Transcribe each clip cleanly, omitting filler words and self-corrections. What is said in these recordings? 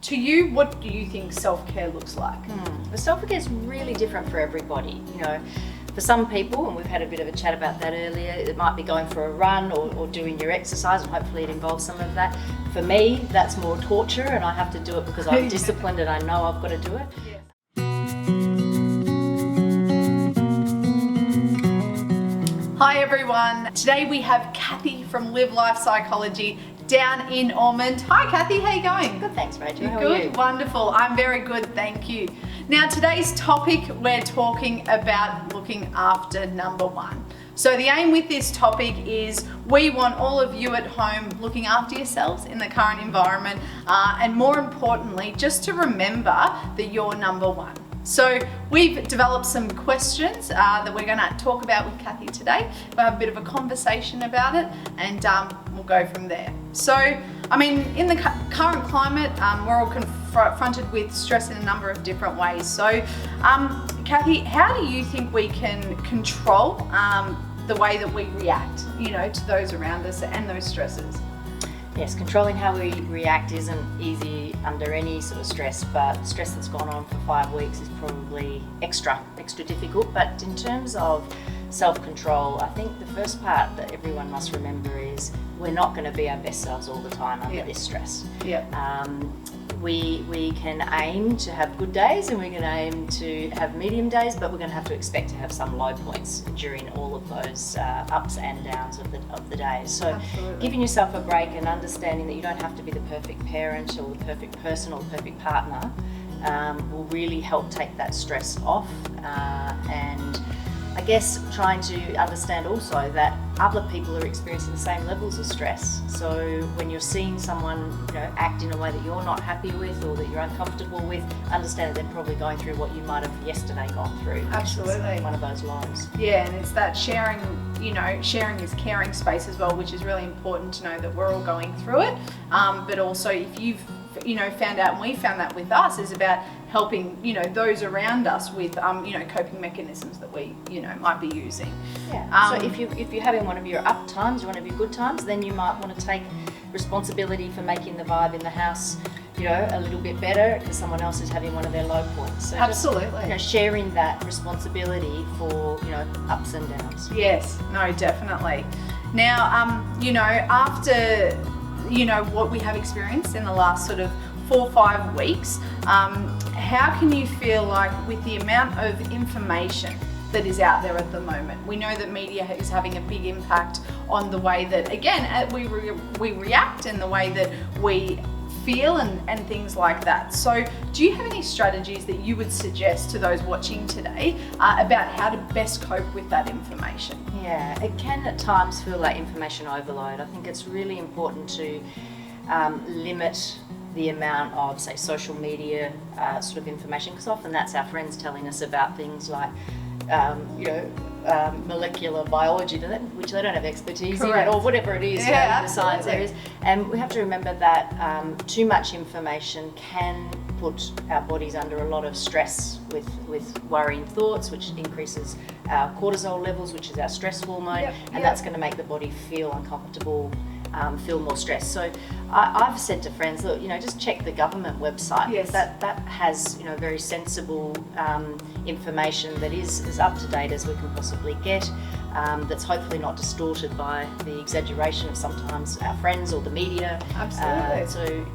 To you, what do you think self-care looks like? The self-care is really different for everybody. For some people, and we've had a bit of a chat about that earlier, it might be going for a run or doing your exercise, and hopefully it involves some of that. For me, that's more torture, and I have to do it because I'm disciplined and I know I've got to do it. Yes. Hi everyone, today we have Cathy from Live Life Psychology down in Ormond. Hi Cathy, how you going? Good, thanks Rachel. How Good, are you? wonderful. I'm very good, thank you. Now today's topic, we're talking about looking after number one. So the aim with this topic is we want all of you at home looking after yourselves in the current environment, and more importantly, just to remember that you're number one. So we've developed some questions that we're going to talk about with Cathy today. We'll have a bit of a conversation about it, and we'll go from there. So, I mean, in the current climate, we're all confronted with stress in a number of different ways. So, Cathy, how do you think we can control the way that we react, to those around us and those stresses? Yes, controlling how we react isn't easy under any sort of stress, but stress that's gone on for 5 weeks is probably extra difficult. But in terms of self-control, I think the first part that everyone must remember is we're not going to be our best selves all the time under this stress. We can aim to have good days and we can aim to have medium days, but we're going to have to expect to have some low points during all of those ups and downs of the day. So Absolutely. Giving yourself a break and understanding that you don't have to be the perfect parent or the perfect person or the perfect partner will really help take that stress off, and I guess trying to understand also that other people are experiencing the same levels of stress. So when you're seeing someone act in a way that you're not happy with or that you're uncomfortable with, understand that they're probably going through what you might have yesterday gone through. Absolutely. One of those lows. Yeah, and it's that sharing, sharing is caring space as well, which is really important to know that we're all going through it. But also if you've found out, and we found that with us, is about helping those around us with coping mechanisms that we might be using. So if you're having one of your up times, one of your good times, then you might want to take responsibility for making the vibe in the house a little bit better because someone else is having one of their low points. So Absolutely. Just, sharing that responsibility for ups and downs. Yes, no, definitely. Now after what we have experienced in the last sort of 4 or 5 weeks, how can you feel like with the amount of information that is out there at the moment? We know that media is having a big impact on the way that, again, we react and the way that we feel and things like that. So do you have any strategies that you would suggest to those watching today about how to best cope with that information? Yeah, it can at times feel like information overload. I think it's really important to limit the amount of, say, social media sort of information, because often that's our friends telling us about things like molecular biology, which they don't have expertise in, or whatever it is in the science areas. And we have to remember that too much information can put our bodies under a lot of stress with worrying thoughts, which increases our cortisol levels, which is our stress hormone, and that's going to make the body feel uncomfortable, feel more stressed. So I've said to friends, look, just check the government website. Yes. That has very sensible information that is as up to date as we can possibly get. That's hopefully not distorted by the exaggeration of sometimes our friends or the media. Absolutely. So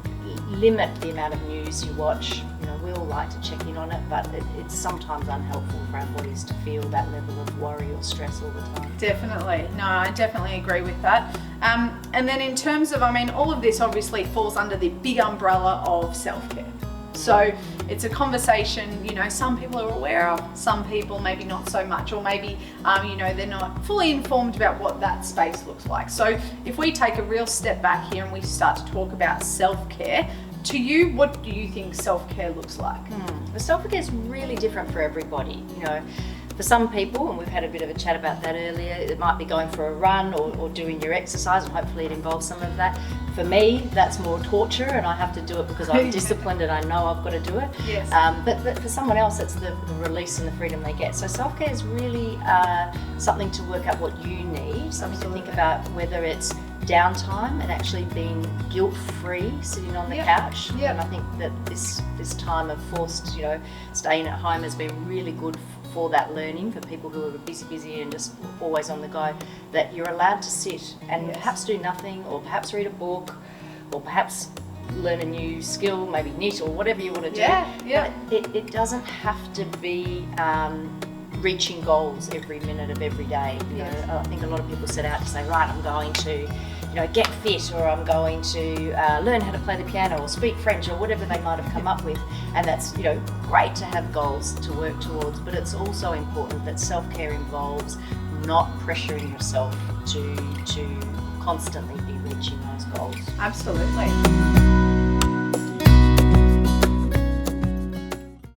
limit the amount of news you watch. We all like to check in on it, but it's sometimes unhelpful for our bodies to feel that level of worry or stress all the time. Definitely. No, I definitely agree with that. And then in terms of, all of this obviously falls under the big umbrella of self-care. So it's a conversation, some people are aware of, some people maybe not so much, or maybe, they're not fully informed about what that space looks like. So if we take a real step back here and we start to talk about self-care, to you, what do you think self-care looks like? The self-care is really different for everybody. For some people, and we've had a bit of a chat about that earlier, it might be going for a run or doing your exercise, and hopefully it involves some of that. For me, that's more torture, and I have to do it because I'm disciplined and I know I've got to do it. Yes. But for someone else, it's the release and the freedom they get. So self-care is really something to work out what you need, something to think about, whether it's downtime and actually being guilt-free sitting on the couch. And I think that this time of forced, staying at home has been really good for that learning for people who are busy and just always on the go, that you're allowed to sit and perhaps do nothing, or perhaps read a book, or perhaps learn a new skill, maybe knit or whatever you want to do. But it doesn't have to be reaching goals every minute of every day. I think a lot of people set out to say, right, I'm going to get fit, or I'm going to learn how to play the piano or speak French, or whatever they might have come up with. And that's great to have goals to work towards, but it's also important that self-care involves not pressuring yourself to constantly be reaching those goals. Absolutely.